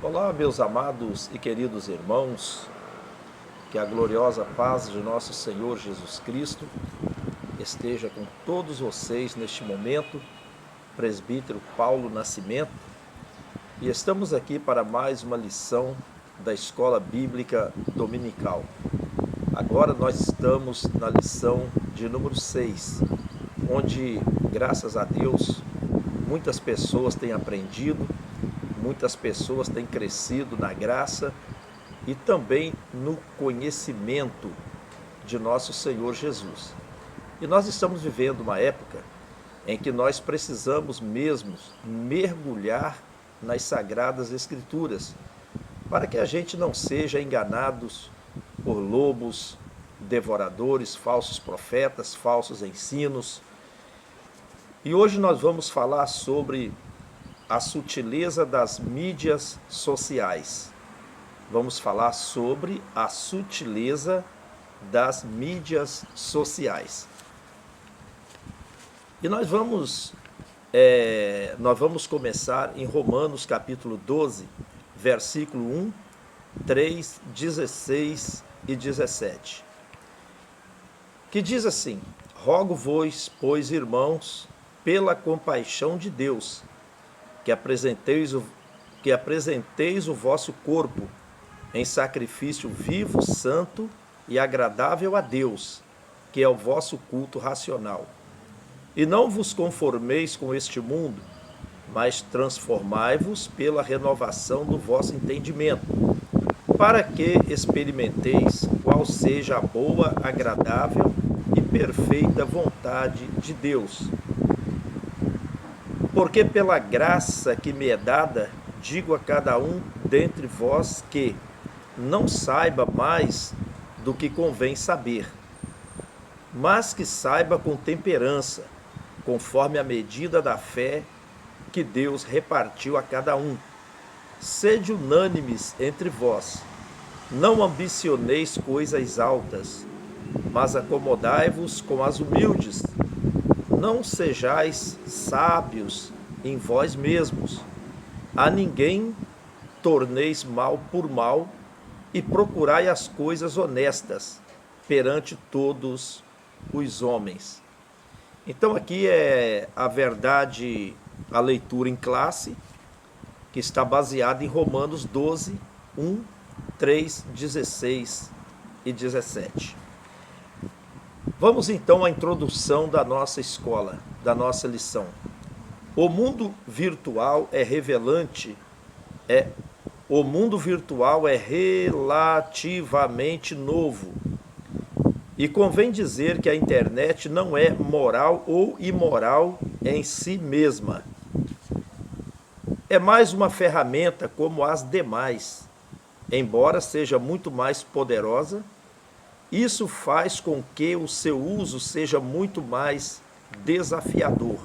Olá, meus amados e queridos irmãos, que a gloriosa paz de nosso Senhor Jesus Cristo esteja com todos vocês neste momento. Presbítero Paulo Nascimento, e estamos aqui para mais uma lição da Escola Bíblica Dominical. Agora nós estamos na lição de número 6, onde, graças a Deus, muitas pessoas têm aprendido, muitas pessoas têm crescido na graça e também no conhecimento de nosso Senhor Jesus. E nós estamos vivendo uma época em que nós precisamos mesmo mergulhar nas Sagradas Escrituras, para que a gente não seja enganados por lobos, devoradores, falsos profetas, falsos ensinos. E hoje nós vamos falar sobre a sutileza das mídias sociais. Vamos falar sobre a sutileza das mídias sociais. E nós vamos começar em Romanos capítulo 12, versículo 1, 3, 16 e 17. Que diz assim: Rogo-vos, pois, irmãos, pela compaixão de Deus, que apresenteis o vosso corpo em sacrifício vivo, santo e agradável a Deus, que é o vosso culto racional. E não vos conformeis com este mundo, mas transformai-vos pela renovação do vosso entendimento, para que experimenteis qual seja a boa, agradável e perfeita vontade de Deus. Porque pela graça que me é dada, digo a cada um dentre vós que não saiba mais do que convém saber, mas que saiba com temperança, conforme a medida da fé que Deus repartiu a cada um. Sede unânimes entre vós, não ambicioneis coisas altas, mas acomodai-vos com as humildes. Não sejais sábios em vós mesmos, a ninguém torneis mal por mal, e procurai as coisas honestas perante todos os homens. Então aqui é a verdade, a leitura em classe, que está baseada em Romanos 12, 1, 3, 16 e 17. Vamos então à introdução da nossa escola, da nossa lição. O mundo virtual é relativamente novo. E convém dizer que a internet não é moral ou imoral em si mesma. É mais uma ferramenta como as demais. Embora seja muito mais poderosa, isso faz com que o seu uso seja muito mais desafiador.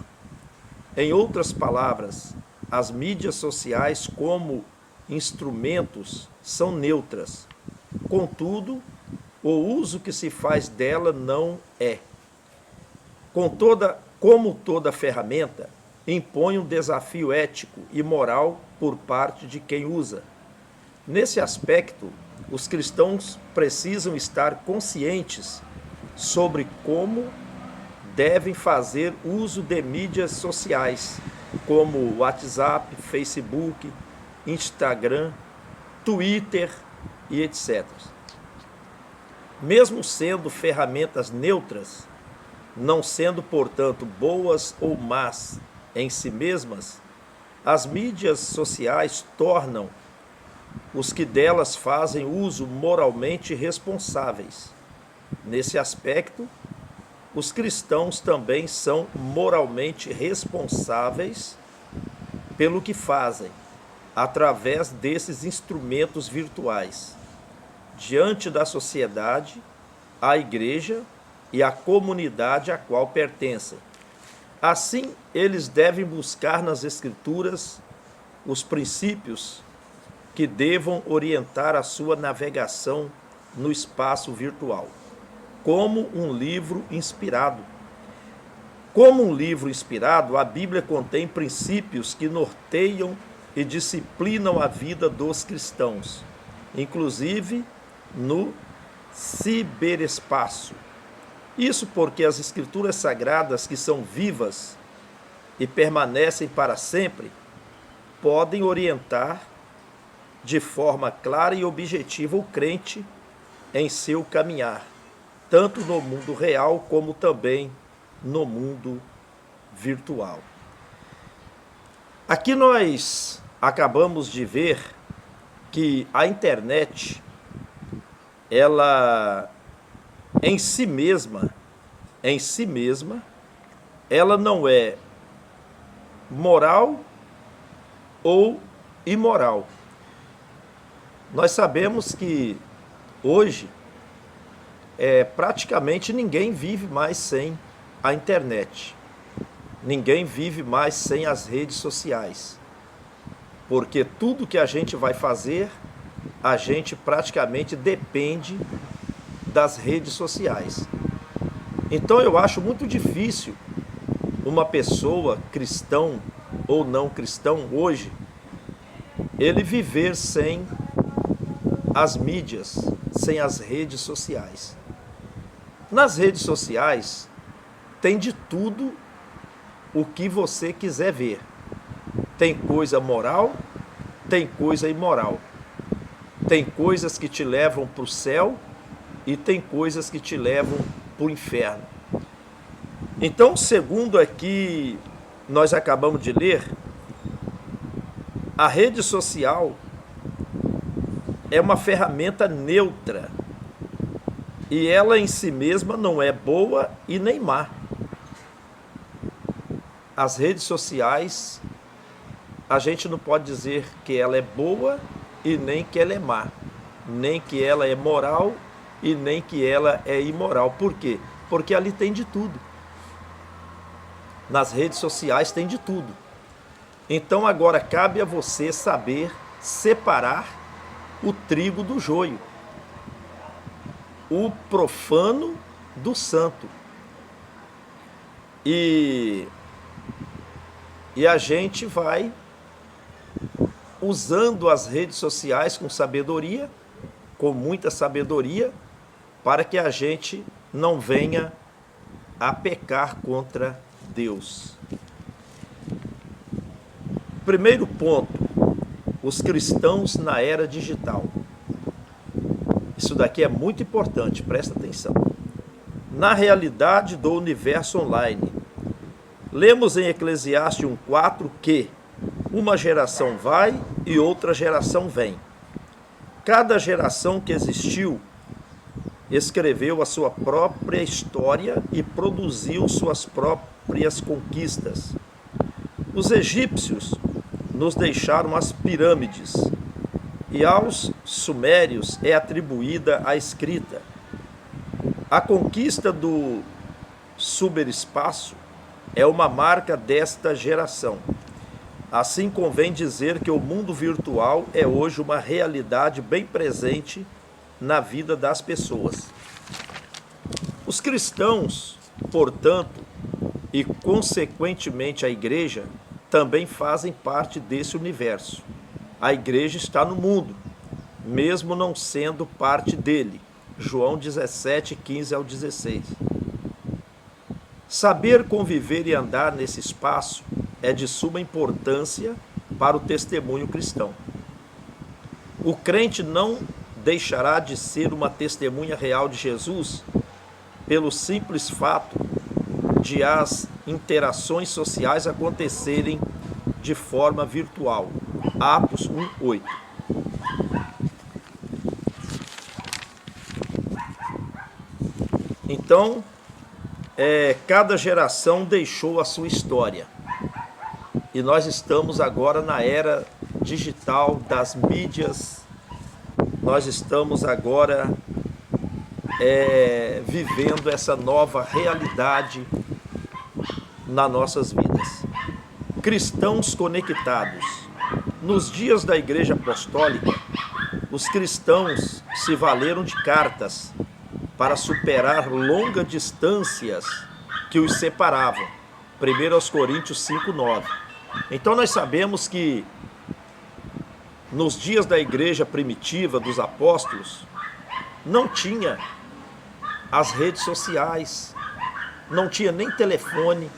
Em outras palavras, as mídias sociais como instrumentos são neutras. Contudo, o uso que se faz dela não é. Como toda ferramenta, impõe um desafio ético e moral por parte de quem usa. Nesse aspecto, os cristãos precisam estar conscientes sobre como devem fazer uso de mídias sociais, como WhatsApp, Facebook, Instagram, Twitter e etc. Mesmo sendo ferramentas neutras, não sendo, portanto, boas ou más em si mesmas, as mídias sociais tornam os que delas fazem uso moralmente responsáveis. Nesse aspecto, os cristãos também são moralmente responsáveis pelo que fazem, através desses instrumentos virtuais, diante da sociedade, a igreja e a comunidade a qual pertencem. Assim, eles devem buscar nas Escrituras os princípios que devam orientar a sua navegação no espaço virtual, como um livro inspirado. Como um livro inspirado, a Bíblia contém princípios que norteiam e disciplinam a vida dos cristãos, inclusive no ciberespaço. Isso porque as escrituras sagradas, que são vivas e permanecem para sempre, podem orientar de forma clara e objetiva o crente em seu caminhar, tanto no mundo real como também no mundo virtual. Aqui nós acabamos de ver que a internet, ela em si mesma, ela não é moral ou imoral. Nós sabemos que hoje praticamente ninguém vive mais sem a internet. Ninguém vive mais sem as redes sociais. Porque tudo que a gente vai fazer, a gente praticamente depende das redes sociais. Então eu acho muito difícil uma pessoa, cristão ou não cristão, hoje, ele viver sem as mídias, sem as redes sociais. Nas redes sociais tem de tudo o que você quiser ver. Tem coisa moral, tem coisa imoral. Tem coisas que te levam para o céu e tem coisas que te levam para o inferno. Então, segundo aqui nós acabamos de ler, a rede social é uma ferramenta neutra e ela em si mesma não é boa e nem má. As redes sociais, a gente não pode dizer que ela é boa e nem que ela é má, nem que ela é moral e nem que ela é imoral. Por quê? Porque ali tem de tudo. Nas redes sociais tem de tudo. Então agora cabe a você saber separar o trigo do joio, o profano do santo. E a gente vai usando as redes sociais com sabedoria, com muita sabedoria, para que a gente não venha a pecar contra Deus. Primeiro ponto, os cristãos na era digital. Isso daqui é muito importante, presta atenção. Na realidade do universo online, lemos em Eclesiastes 1:4 que uma geração vai e outra geração vem. Cada geração que existiu escreveu a sua própria história e produziu suas próprias conquistas. Os egípcios nos deixaram as pirâmides e aos sumérios é atribuída a escrita. A conquista do ciberespaço é uma marca desta geração. Assim convém dizer que o mundo virtual é hoje uma realidade bem presente na vida das pessoas. Os cristãos, portanto, e consequentemente a igreja, também fazem parte desse universo. A igreja está no mundo, mesmo não sendo parte dele. João 17, 15 ao 16. Saber conviver e andar nesse espaço é de suma importância para o testemunho cristão. O crente não deixará de ser uma testemunha real de Jesus pelo simples fato de as interações sociais acontecerem de forma virtual. Atos 1:8. Então, cada geração deixou a sua história. E nós estamos agora na era digital das mídias. Nós estamos agora vivendo essa nova realidade nas nossas vidas. Cristãos conectados. Nos dias da Igreja Apostólica, os cristãos se valeram de cartas para superar longas distâncias que os separavam. 1 Coríntios 5:9. Então nós sabemos que nos dias da igreja primitiva, dos apóstolos, não tinha as redes sociais, não tinha nem telefone,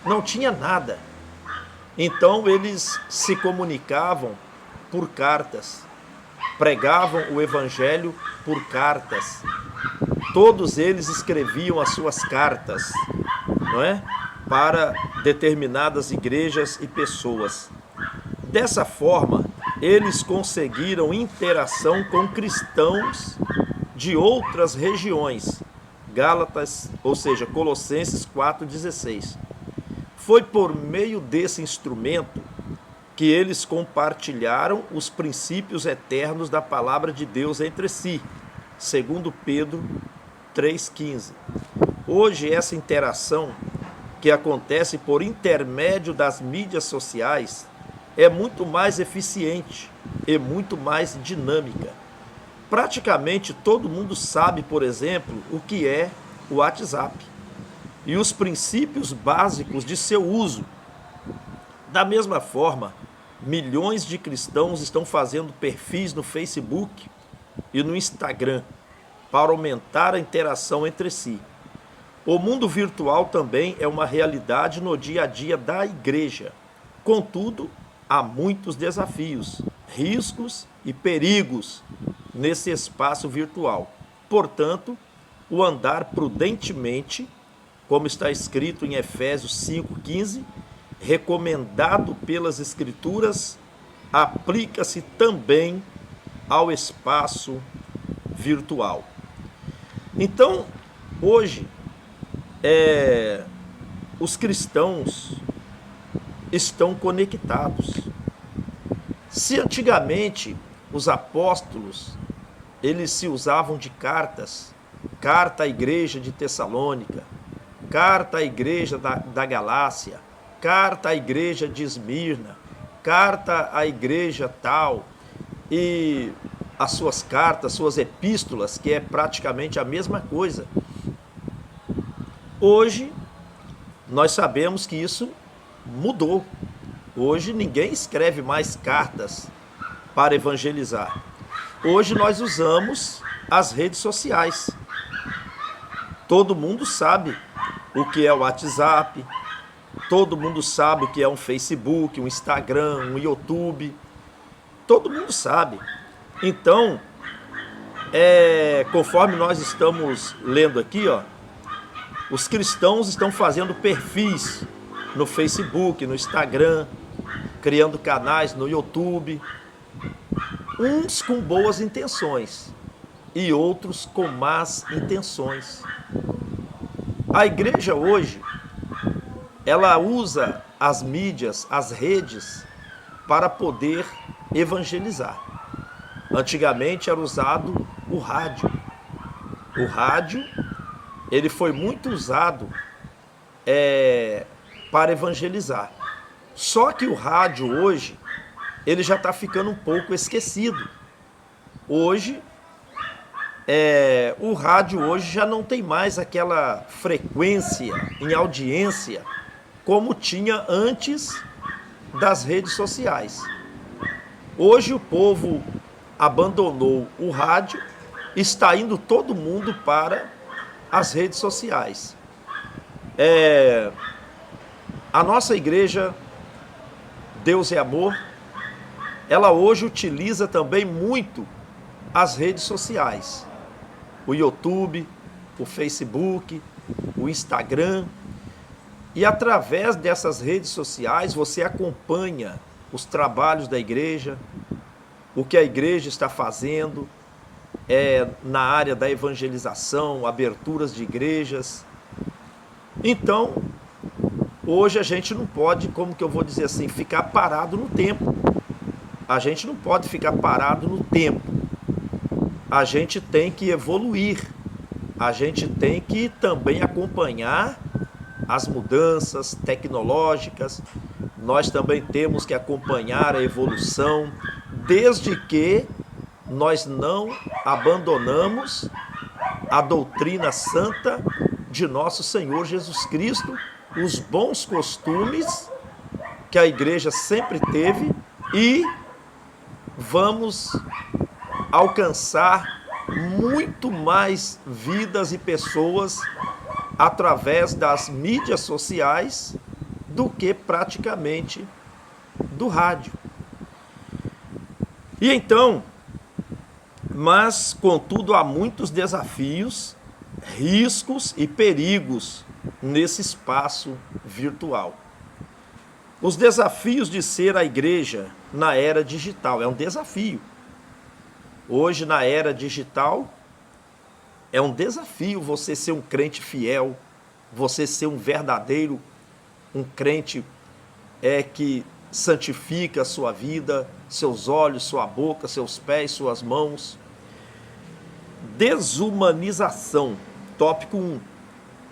não tinha nada. Então eles se comunicavam por cartas, pregavam o evangelho por cartas. Todos eles escreviam as suas cartas, não é? Para determinadas igrejas e pessoas. Dessa forma, eles conseguiram interação com cristãos de outras regiões. Gálatas, ou seja, Colossenses 4,16. Foi por meio desse instrumento que eles compartilharam os princípios eternos da palavra de Deus entre si, segundo Pedro 3,15. Hoje essa interação que acontece por intermédio das mídias sociais é muito mais eficiente e muito mais dinâmica. Praticamente todo mundo sabe, por exemplo, o que é o WhatsApp e os princípios básicos de seu uso. Da mesma forma, milhões de cristãos estão fazendo perfis no Facebook e no Instagram para aumentar a interação entre si. O mundo virtual também é uma realidade no dia a dia da igreja. Contudo, há muitos desafios, riscos e perigos nesse espaço virtual. Portanto, o andar prudentemente, como está escrito em Efésios 5,15, recomendado pelas Escrituras, aplica-se também ao espaço virtual. Então, hoje, os cristãos estão conectados. Se antigamente os apóstolos eles se usavam de cartas, carta à igreja de Tessalônica, carta à igreja da Galácia, carta à igreja de Esmirna, carta à igreja tal, e as suas cartas, suas epístolas, que é praticamente a mesma coisa. Hoje, nós sabemos que isso mudou. Hoje ninguém escreve mais cartas para evangelizar. Hoje nós usamos as redes sociais. Todo mundo sabe o que é o WhatsApp, todo mundo sabe o que é um Facebook, um Instagram, um YouTube. Todo mundo sabe. Então, conforme nós estamos lendo aqui, ó, os cristãos estão fazendo perfis no Facebook, no Instagram, criando canais no YouTube, uns com boas intenções e outros com más intenções. A igreja hoje, ela usa as mídias, as redes, para poder evangelizar. Antigamente era usado o rádio. O rádio, ele foi muito usado para evangelizar. Só que o rádio hoje, ele já está ficando um pouco esquecido. Hoje, o rádio hoje já não tem mais aquela frequência em audiência como tinha antes das redes sociais. Hoje o povo abandonou o rádio, está indo todo mundo para as redes sociais. A nossa igreja, Deus é Amor, ela hoje utiliza também muito as redes sociais. O YouTube, o Facebook, o Instagram. E através dessas redes sociais você acompanha os trabalhos da igreja, o que a igreja está fazendo na área da evangelização, aberturas de igrejas. Então, hoje a gente não pode, como que eu vou dizer assim, ficar parado no tempo. A gente não pode ficar parado no tempo. A gente tem que evoluir. A gente tem que também acompanhar as mudanças tecnológicas. Nós também temos que acompanhar a evolução, desde que nós não abandonamos a doutrina santa de nosso Senhor Jesus Cristo, os bons costumes que a igreja sempre teve e vamos alcançar muito mais vidas e pessoas através das mídias sociais do que praticamente do rádio. E então, mas contudo há muitos desafios, riscos e perigos nesse espaço virtual. Os desafios de ser a igreja na era digital é um desafio. Hoje, na era digital, é um desafio você ser um crente fiel, você ser um verdadeiro, um crente que santifica a sua vida, seus olhos, sua boca, seus pés, suas mãos. Desumanização, tópico 1.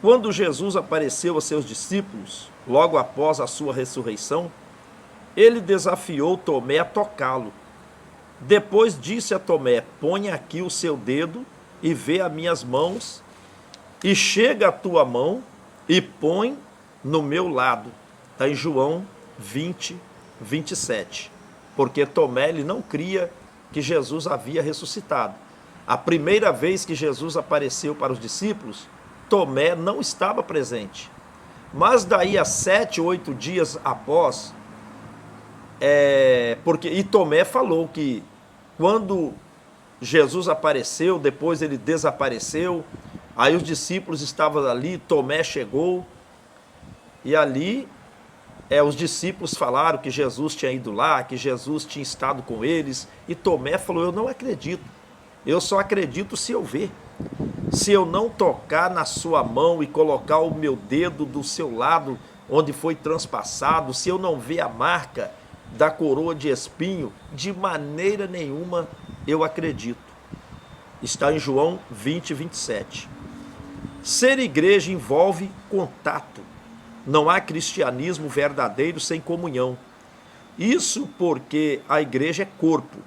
Quando Jesus apareceu a seus discípulos, logo após a sua ressurreição, ele desafiou Tomé a tocá-lo. Depois disse a Tomé: põe aqui o seu dedo e vê as minhas mãos, e chega a tua mão e põe no meu lado. Está em João 20, 27. Porque Tomé ele não cria que Jesus havia ressuscitado. A primeira vez que Jesus apareceu para os discípulos, Tomé não estava presente. Mas daí a 7, 8 dias após, e Tomé falou que quando Jesus apareceu, depois ele desapareceu, aí os discípulos estavam ali, Tomé chegou, e ali os discípulos falaram que Jesus tinha ido lá, que Jesus tinha estado com eles, e Tomé falou: eu não acredito, eu só acredito se eu ver. Se eu não tocar na sua mão e colocar o meu dedo do seu lado, onde foi transpassado, se eu não ver a marca da coroa de espinho, de maneira nenhuma eu acredito. Está em João 20, 27. Ser igreja envolve contato. Não há cristianismo verdadeiro sem comunhão. Isso porque a igreja é corpo.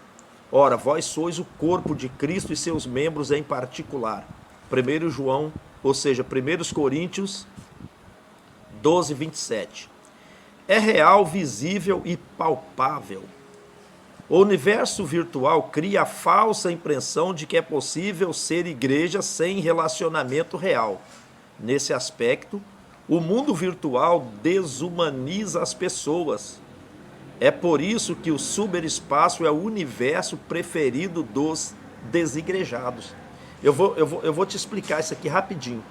Ora, vós sois o corpo de Cristo e seus membros em particular. 1 João, ou seja, 1 Coríntios 12, 27. É real, visível e palpável. O universo virtual cria a falsa impressão de que é possível ser igreja sem relacionamento real. Nesse aspecto, o mundo virtual desumaniza as pessoas. É por isso que o ciberespaço é o universo preferido dos desigrejados. Eu vou te explicar isso aqui rapidinho.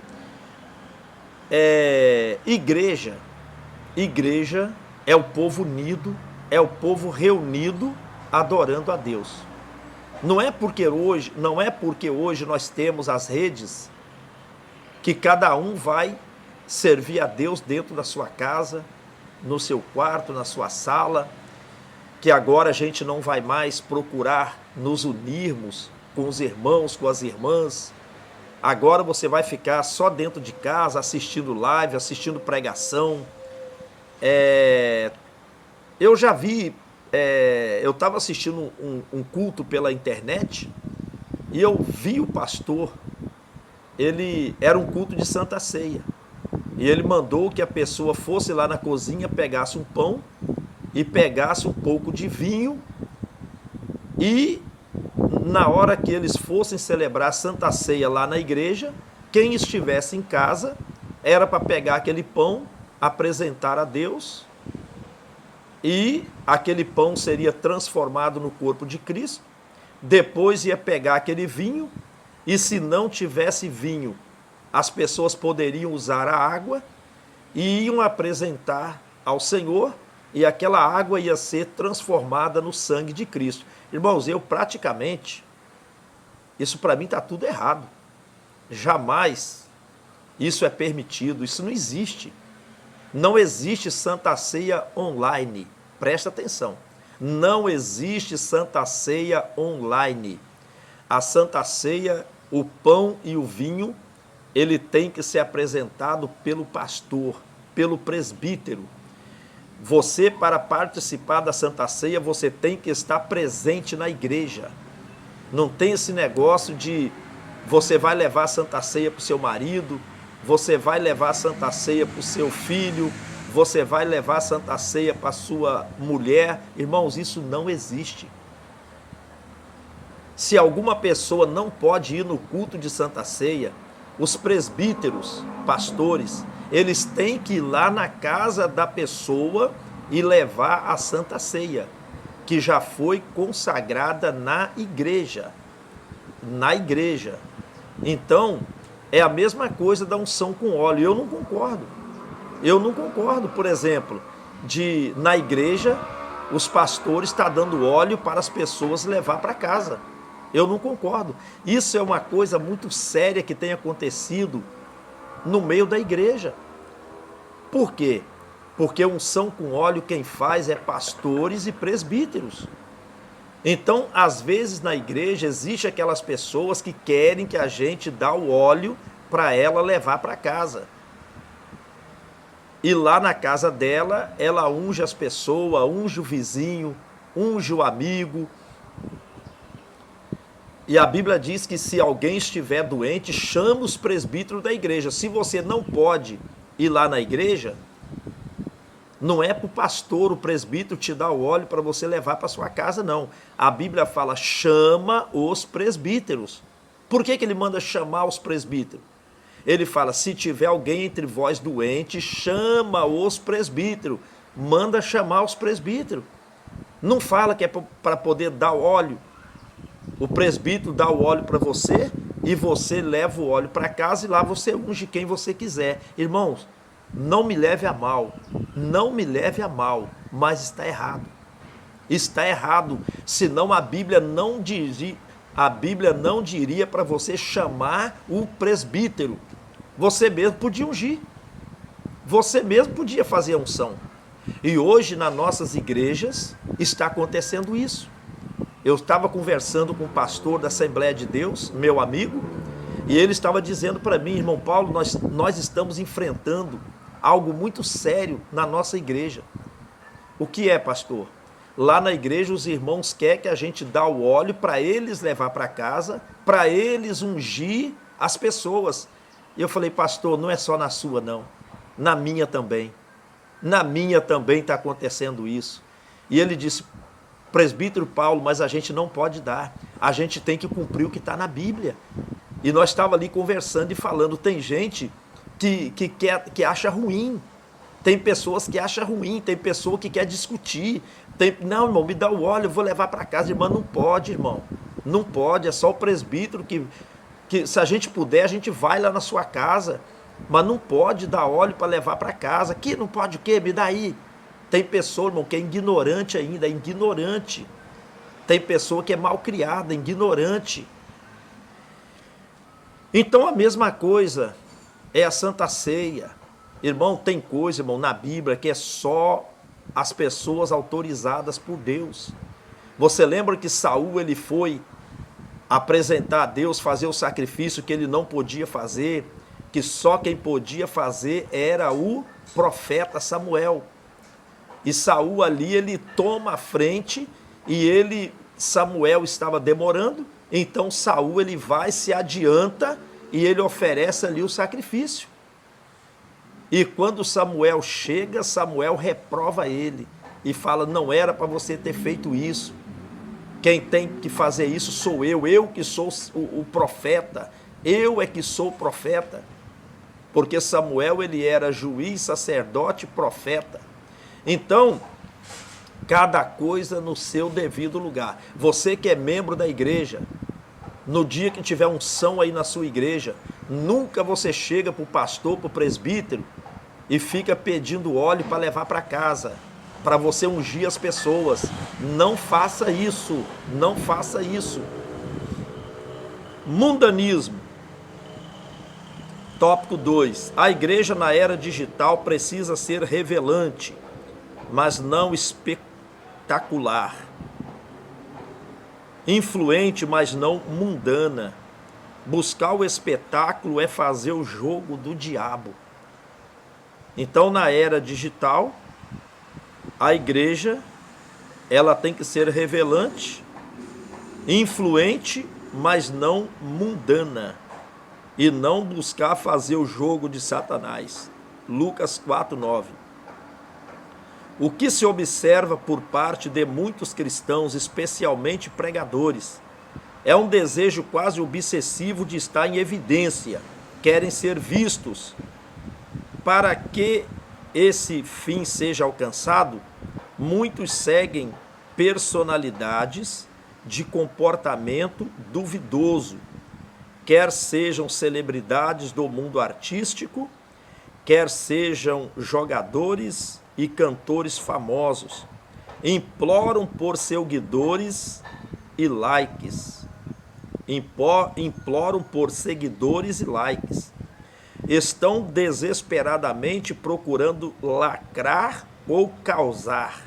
Igreja é o povo unido, é o povo reunido adorando a Deus. Não é porque hoje nós temos as redes que cada um vai servir a Deus dentro da sua casa, no seu quarto, na sua sala, que agora a gente não vai mais procurar nos unirmos com os irmãos, com as irmãs. Agora você vai ficar só dentro de casa, assistindo live, assistindo pregação. Eu já vi, eu estava assistindo um culto pela internet e eu vi o pastor, era um culto de Santa Ceia. E ele mandou que a pessoa fosse lá na cozinha, pegasse um pão e pegasse um pouco de vinho, e na hora que eles fossem celebrar a Santa Ceia lá na igreja, quem estivesse em casa era para pegar aquele pão, apresentar a Deus, e aquele pão seria transformado no corpo de Cristo. Depois ia pegar aquele vinho, e se não tivesse vinho, as pessoas poderiam usar a água e iam apresentar ao Senhor, e aquela água ia ser transformada no sangue de Cristo. Irmãos, isso para mim está tudo errado. Jamais isso é permitido, isso não existe. Não existe Santa Ceia online. Presta atenção. Não existe Santa Ceia online. A Santa Ceia, o pão e o vinho, ele tem que ser apresentado pelo pastor, pelo presbítero. Você, para participar da Santa Ceia, você tem que estar presente na igreja. Não tem esse negócio de você vai levar a Santa Ceia para o seu marido, você vai levar a Santa Ceia para o seu filho, você vai levar a Santa Ceia para a sua mulher. Irmãos, isso não existe. Se alguma pessoa não pode ir no culto de Santa Ceia, os presbíteros, pastores, eles têm que ir lá na casa da pessoa e levar a Santa Ceia, que já foi consagrada na igreja. Na igreja. Então, é a mesma coisa da unção com óleo. Eu não concordo. Eu não concordo, por exemplo, de na igreja os pastores estão dando óleo para as pessoas levar para casa. Eu não concordo. Isso é uma coisa muito séria que tem acontecido no meio da igreja. Por quê? Porque unção com óleo quem faz é pastores e presbíteros. Então, às vezes na igreja existe aquelas pessoas que querem que a gente dá o óleo para ela levar para casa. E lá na casa dela, ela unge as pessoas, unge o vizinho, unge o amigo. E a Bíblia diz que se alguém estiver doente, chama os presbíteros da igreja. Se você não pode ir lá na igreja, não é para o pastor, o presbítero, te dar o óleo para você levar para sua casa, não. A Bíblia fala, chama os presbíteros. Por que ele manda chamar os presbíteros? Ele fala, se tiver alguém entre vós doente, chama os presbíteros. Manda chamar os presbíteros. Não fala que é para poder dar óleo. O presbítero dá o óleo para você e você leva o óleo para casa e lá você unge quem você quiser. Irmãos, não me leve a mal, não me leve a mal, mas está errado. Está errado, senão a Bíblia não diria para você chamar o presbítero. Você mesmo podia ungir. Você mesmo podia fazer a unção. E hoje nas nossas igrejas está acontecendo isso. Eu estava conversando com o pastor da Assembleia de Deus, meu amigo, e ele estava dizendo para mim, irmão Paulo, nós estamos enfrentando algo muito sério na nossa igreja. O que é, pastor? Lá na igreja os irmãos querem que a gente dá o óleo para eles levar para casa, para eles ungir as pessoas. E eu falei, pastor, não é só na sua não, na minha também. Na minha também está acontecendo isso. E ele disse, presbítero Paulo, mas a gente não pode dar, a gente tem que cumprir o que está na Bíblia. E nós estávamos ali conversando e falando, tem gente que acha ruim, tem pessoas que acham ruim, tem pessoa que quer discutir, não, irmão, me dá o óleo, eu vou levar para casa. Irmão, não pode, irmão, não pode, é só o presbítero que se a gente puder, a gente vai lá na sua casa, mas não pode dar óleo para levar para casa. Que não pode o quê? Me dá aí. Tem pessoa, irmão, que é ignorante ainda, é ignorante. Tem pessoa que é mal criada, ignorante. Então a mesma coisa é a Santa Ceia. Irmão, tem coisa, irmão, na Bíblia que é só as pessoas autorizadas por Deus. Você lembra que Saul, ele foi apresentar a Deus, fazer o sacrifício que ele não podia fazer, que só quem podia fazer era o profeta Samuel. E Saul ali, ele toma a frente e Samuel estava demorando, então Saul ele vai, se adianta e ele oferece ali o sacrifício. E quando Samuel chega, Samuel reprova ele e fala, não era para você ter feito isso. Quem tem que fazer isso sou eu que sou o profeta, eu é que sou o profeta. Porque Samuel ele era juiz, sacerdote, profeta. Então, cada coisa no seu devido lugar. Você que é membro da igreja, no dia que tiver unção aí na sua igreja, nunca você chega para o pastor, para o presbítero e fica pedindo óleo para levar para casa, para você ungir as pessoas. Não faça isso, não faça isso. Mundanismo. Tópico 2. A igreja na era digital precisa ser revelante, mas não espetacular. Influente, mas não mundana. Buscar o espetáculo é fazer o jogo do diabo. Então, na era digital, a igreja ela tem que ser revelante, influente, mas não mundana. E não buscar fazer o jogo de Satanás. Lucas 4:9. O que se observa por parte de muitos cristãos, especialmente pregadores, É um desejo quase obsessivo de estar em evidência. Querem ser vistos. Para que esse fim seja alcançado, muitos seguem personalidades de comportamento duvidoso, quer sejam celebridades do mundo artístico, quer sejam jogadores e cantores famosos. Imploram por seguidores e likes. Imploram por seguidores e likes. Estão desesperadamente procurando lacrar ou causar.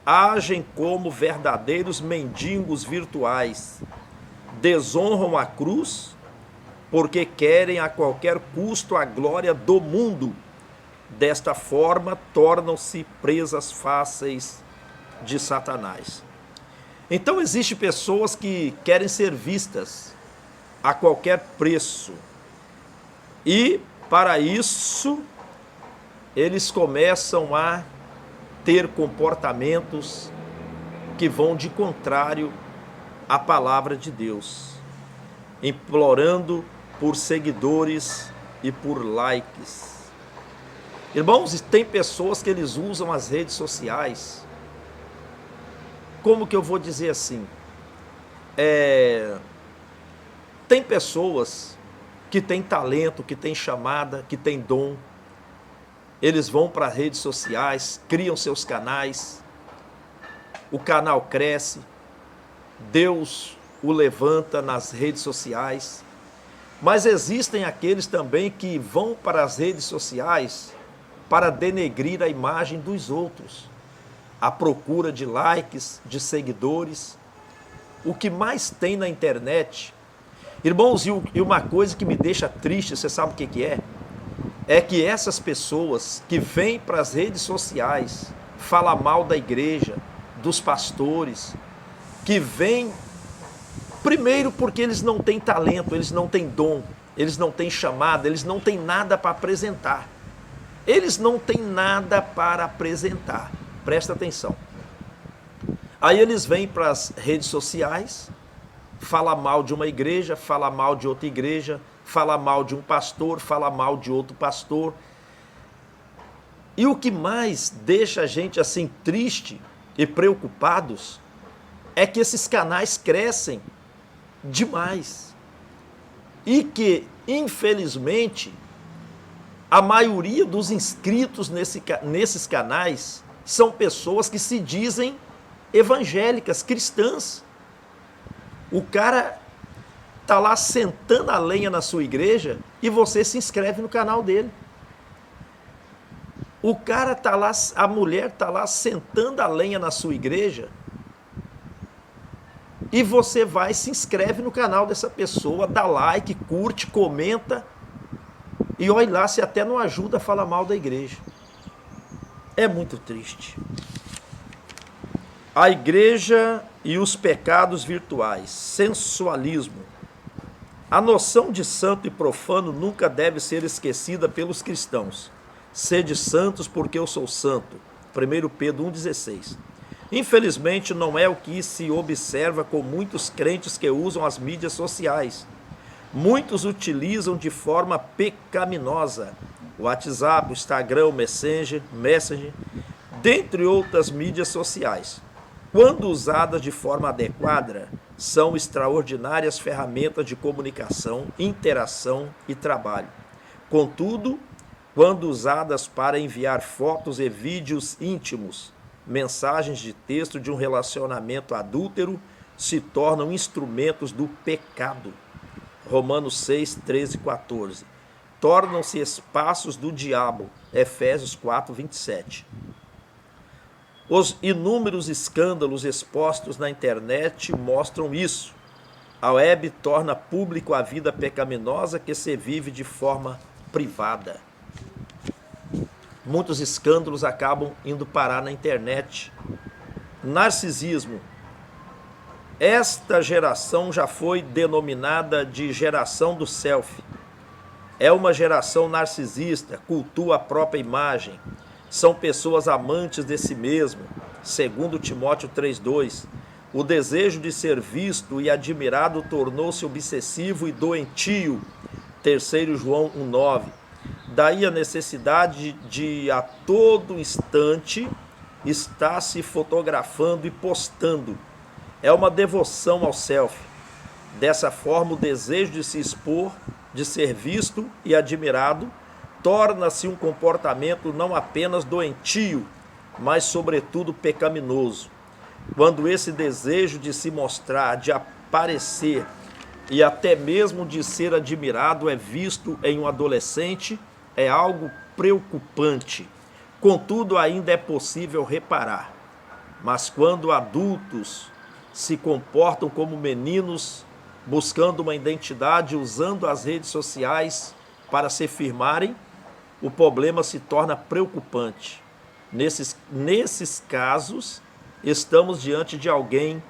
Agem como verdadeiros mendigos virtuais. Desonram a cruz porque querem a qualquer custo a glória do mundo. Desta forma, tornam-se presas fáceis de Satanás. Então, existem pessoas que querem ser vistas a qualquer preço. E, para isso, eles começam a ter comportamentos que vão de contrário à palavra de Deus, implorando por seguidores e por likes. Irmãos, tem pessoas que eles usam as redes sociais, como que eu vou dizer assim? Tem pessoas que têm talento, que têm chamada, que têm dom. Eles vão para as redes sociais, criam seus canais, o canal cresce, Deus o levanta nas redes sociais. Mas existem aqueles também que vão para as redes sociais para denegrir a imagem dos outros, à procura de likes, de seguidores. O que mais tem na internet, irmãos, e uma coisa que me deixa triste, você sabe o que é? É que essas pessoas que vêm para as redes sociais falar mal da igreja, dos pastores, que vêm, primeiro porque eles não têm talento, eles não têm dom, eles não têm chamada, eles não têm nada para apresentar. Eles não têm nada para apresentar. Presta atenção. Aí eles vêm para as redes sociais, fala mal de uma igreja, fala mal de outra igreja, fala mal de um pastor, fala mal de outro pastor. E o que mais deixa a gente assim triste e preocupados é que esses canais crescem demais. E que, infelizmente, a maioria dos inscritos nesses canais são pessoas que se dizem evangélicas, cristãs. O cara está lá sentando a lenha na sua igreja e você se inscreve no canal dele. O cara está lá, a mulher está lá sentando a lenha na sua igreja e você vai, se inscreve no canal dessa pessoa, dá like, curte, comenta e olha lá se até não ajuda a falar mal da igreja. É muito triste. A igreja e os pecados virtuais, sensualismo. A noção de santo e profano nunca deve ser esquecida pelos cristãos. Sede santos porque eu sou santo. 1 Pedro 1,16. Infelizmente não é o que se observa com muitos crentes que usam as mídias sociais. Muitos utilizam de forma pecaminosa o WhatsApp, o Instagram, o Messenger, dentre outras mídias sociais. Quando usadas de forma adequada, são extraordinárias ferramentas de comunicação, interação e trabalho. Contudo, quando usadas para enviar fotos e vídeos íntimos, mensagens de texto de um relacionamento adúltero, se tornam instrumentos do pecado. Romanos 6, 13 e 14. Tornam-se espaços do diabo. Efésios 4, 27. Os inúmeros escândalos expostos na internet mostram isso. A web torna público a vida pecaminosa que se vive de forma privada. Muitos escândalos acabam indo parar na internet. Narcisismo. Esta geração já foi denominada de geração do selfie. É uma geração narcisista, cultua a própria imagem. São pessoas amantes de si mesmo, segundo Timóteo 3,2. O desejo de ser visto e admirado tornou-se obsessivo e doentio. 3 João 1,9. Daí a necessidade de a todo instante estar se fotografando e postando. É uma devoção ao selfie. Dessa forma, o desejo de se expor, de ser visto e admirado, torna-se um comportamento não apenas doentio, mas sobretudo pecaminoso. Quando esse desejo de se mostrar, de aparecer e até mesmo de ser admirado é visto em um adolescente, é algo preocupante. Contudo, ainda é possível reparar. Mas quando adultos se comportam como meninos, buscando uma identidade, usando as redes sociais para se firmarem, o problema se torna preocupante. Nesses casos, estamos diante de alguém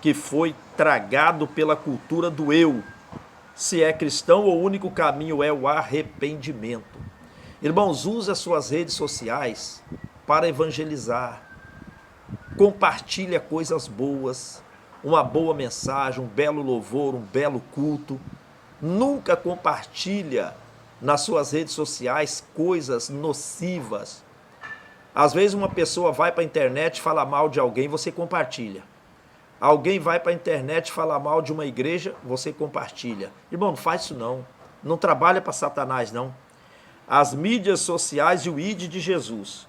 que foi tragado pela cultura do eu. Se é cristão, o único caminho é o arrependimento. Irmãos, use as suas redes sociais para evangelizar. Compartilha coisas boas, uma boa mensagem, um belo louvor, um belo culto. Nunca compartilha nas suas redes sociais coisas nocivas. Às vezes uma pessoa vai para a internet falar mal de alguém, você compartilha. Alguém vai para a internet falar mal de uma igreja, você compartilha. Irmão, não faz isso não. Não trabalha para Satanás não. As mídias sociais e o ID de Jesus.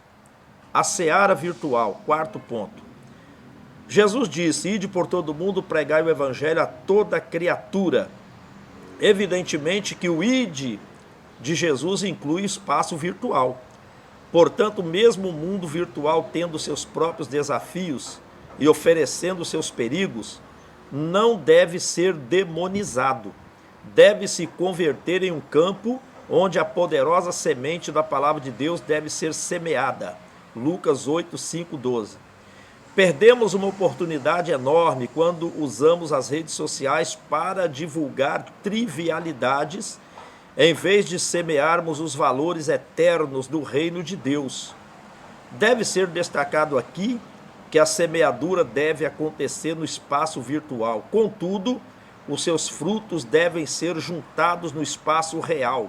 A seara virtual, 4º ponto. Jesus disse: ide por todo mundo, pregai o evangelho a toda criatura. Evidentemente que o ID de Jesus inclui espaço virtual. Portanto, mesmo o mundo virtual tendo seus próprios desafios e oferecendo seus perigos, não deve ser demonizado. Deve se converter em um campo onde a poderosa semente da palavra de Deus deve ser semeada. Lucas 8, 5, 12. Perdemos uma oportunidade enorme quando usamos as redes sociais para divulgar trivialidades, em vez de semearmos os valores eternos do reino de Deus. Deve ser destacado aqui que a semeadura deve acontecer no espaço virtual. Contudo, os seus frutos devem ser juntados no espaço real.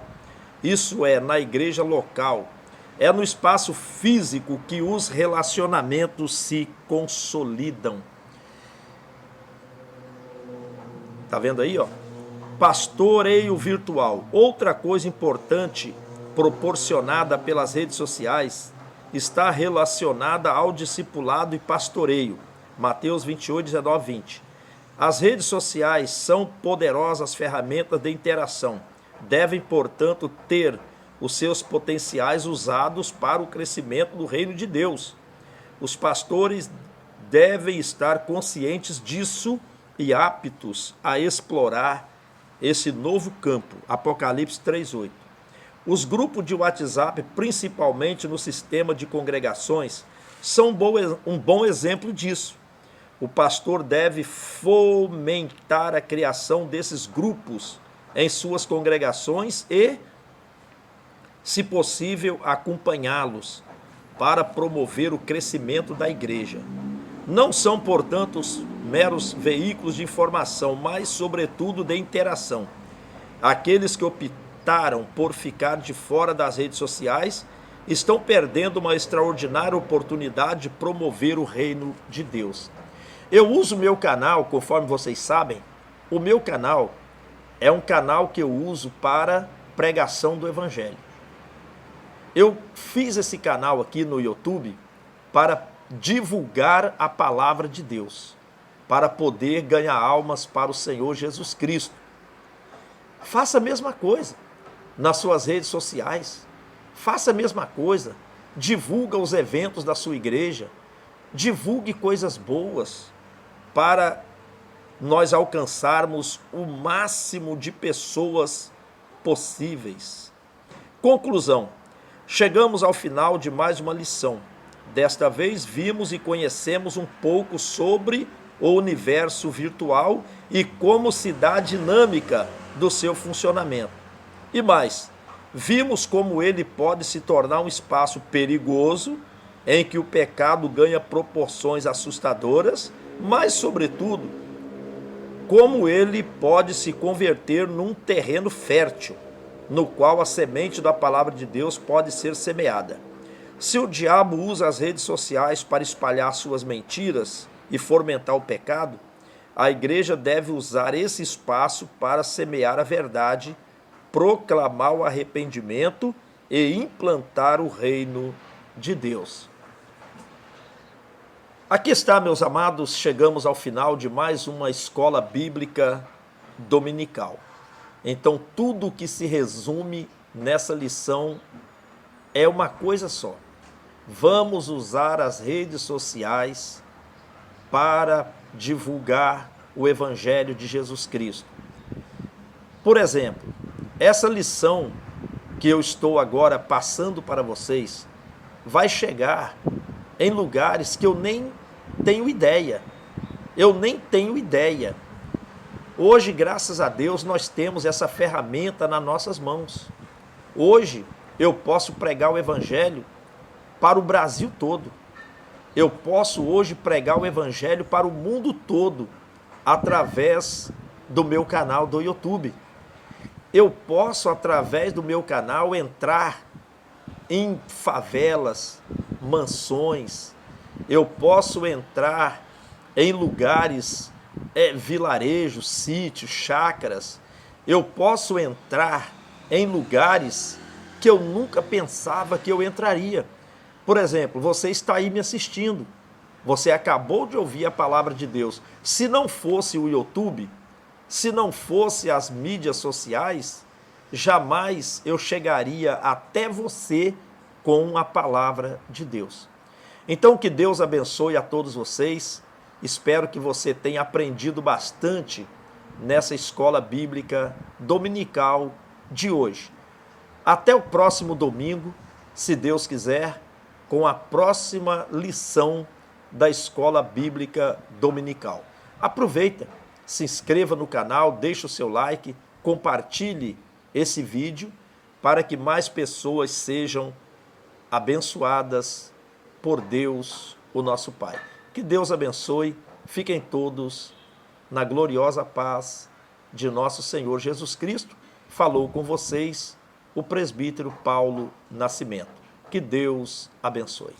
Isso é, na igreja local. É no espaço físico que os relacionamentos se consolidam. Tá vendo aí, ó? Pastoreio virtual. Outra coisa importante proporcionada pelas redes sociais está relacionada ao discipulado e pastoreio. Mateus 28, 19, 20. As redes sociais são poderosas ferramentas de interação. Devem, portanto, ter os seus potenciais usados para o crescimento do reino de Deus. Os pastores devem estar conscientes disso e aptos a explorar esse novo campo. Apocalipse 3:8. Os grupos de WhatsApp, principalmente no sistema de congregações, são um bom exemplo disso. O pastor deve fomentar a criação desses grupos em suas congregações e, se possível, acompanhá-los para promover o crescimento da igreja. Não são, portanto, meros veículos de informação, mas, sobretudo, de interação. Aqueles que optaram por ficar de fora das redes sociais estão perdendo uma extraordinária oportunidade de promover o reino de Deus. Eu uso o meu canal, conforme vocês sabem, o meu canal é um canal que eu uso para pregação do evangelho. Eu fiz esse canal aqui no YouTube para divulgar a palavra de Deus, para poder ganhar almas para o Senhor Jesus Cristo. Faça a mesma coisa nas suas redes sociais. Faça a mesma coisa. Divulga os eventos da sua igreja. Divulgue coisas boas para nós alcançarmos o máximo de pessoas possíveis. Conclusão. Chegamos ao final de mais uma lição. Desta vez vimos e conhecemos um pouco sobre o universo virtual e como se dá a dinâmica do seu funcionamento. E mais, vimos como ele pode se tornar um espaço perigoso em que o pecado ganha proporções assustadoras, mas, sobretudo, como ele pode se converter num terreno fértil, no qual a semente da palavra de Deus pode ser semeada. Se o diabo usa as redes sociais para espalhar suas mentiras e fomentar o pecado, a igreja deve usar esse espaço para semear a verdade, proclamar o arrependimento e implantar o reino de Deus. Aqui está, meus amados, chegamos ao final de mais uma escola bíblica dominical. Então, tudo que se resume nessa lição é uma coisa só. Vamos usar as redes sociais para divulgar o Evangelho de Jesus Cristo. Por exemplo, essa lição que eu estou agora passando para vocês vai chegar em lugares que eu nem tenho ideia. Eu nem tenho ideia. Hoje, graças a Deus, nós temos essa ferramenta nas nossas mãos. Hoje, eu posso pregar o Evangelho para o Brasil todo. Eu posso hoje pregar o Evangelho para o mundo todo, através do meu canal do YouTube. Eu posso, através do meu canal, entrar em favelas, mansões. Eu posso entrar em lugares, vilarejos, sítios, chácaras. Eu posso entrar em lugares que eu nunca pensava que eu entraria. Por exemplo, você está aí me assistindo. Você acabou de ouvir a palavra de Deus. Se não fosse o YouTube, se não fosse as mídias sociais, jamais eu chegaria até você com a palavra de Deus. Então, que Deus abençoe a todos vocês. Espero que você tenha aprendido bastante nessa escola bíblica dominical de hoje. Até o próximo domingo, se Deus quiser, com a próxima lição da escola bíblica dominical. Aproveita, se inscreva no canal, deixe o seu like, compartilhe esse vídeo para que mais pessoas sejam abençoadas por Deus, o nosso Pai. Que Deus abençoe, fiquem todos na gloriosa paz de nosso Senhor Jesus Cristo. Falou com vocês o presbítero Paulo Nascimento. Que Deus abençoe.